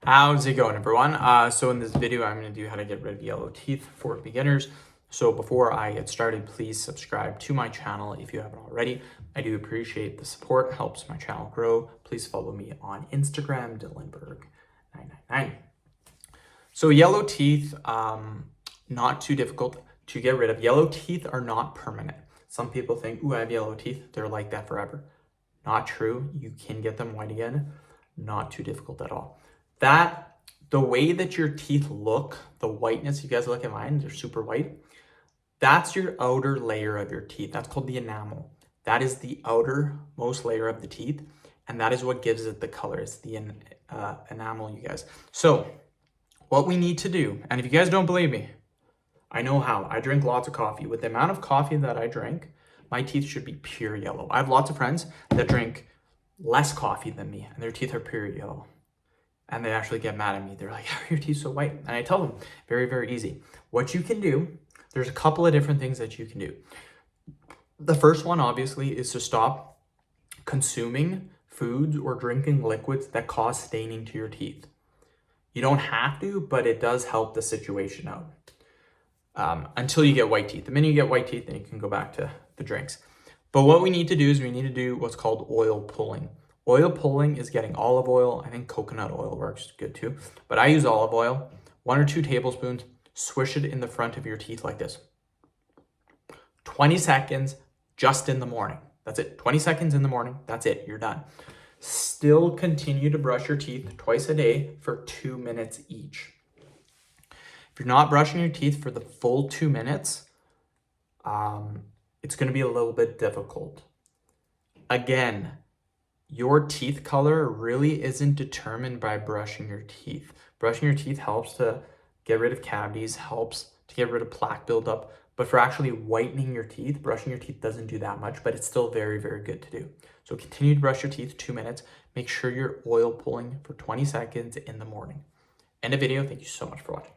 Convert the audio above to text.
How's it going, everyone? So in this video, I'm going to do how to get rid of yellow teeth for beginners. So before I get started, please subscribe to my channel if you haven't already. I do appreciate the support, helps my channel grow. Please follow me on Instagram, Dylanberg999. So yellow teeth, not too difficult to get rid of. Yellow teeth are not permanent. Some people think, ooh, I have yellow teeth, they're like that forever. Not true. You can get them white again. Not too difficult at all. The way that your teeth look, the whiteness, you guys look at mine, they're super white. That's your outer layer of your teeth. That's called the enamel. That is the outermost layer of the teeth, and that is what gives it the color. It's the enamel, you guys. So what we need to do, and if you guys don't believe me, I know how. I drink lots of coffee. With the amount of coffee that I drink, my teeth should be pure yellow. I have lots of friends that drink less coffee than me, and their teeth are pure yellow. And they actually get mad at me. They're like, how are your teeth so white? And I tell them, very, very easy. What you can do, there's a couple of different things that you can do. The first one, obviously, is to stop consuming foods or drinking liquids that cause staining to your teeth. You don't have to, but it does help the situation out. Until you get white teeth. The minute you get white teeth, then you can go back to the drinks. But what we need to do is we need to do what's called oil pulling. Oil pulling is getting olive oil. I think coconut oil works good too, but I use olive oil. 1 or 2 tablespoons, swish it in the front of your teeth like this. 20 seconds just in the morning. That's it. 20 seconds in the morning. That's it. You're done. Still continue to brush your teeth twice a day for 2 minutes each. If you're not brushing your teeth for the full 2 minutes, it's going to be a little bit difficult. Again, your teeth color really isn't determined by brushing your teeth. Brushing your teeth helps to get rid of cavities, helps to get rid of plaque buildup, but for actually whitening your teeth, brushing your teeth doesn't do that much, but it's still very, very good to do. So continue to brush your teeth 2 minutes. Make sure you're oil pulling for 20 seconds in the morning. End of video. Thank you so much for watching.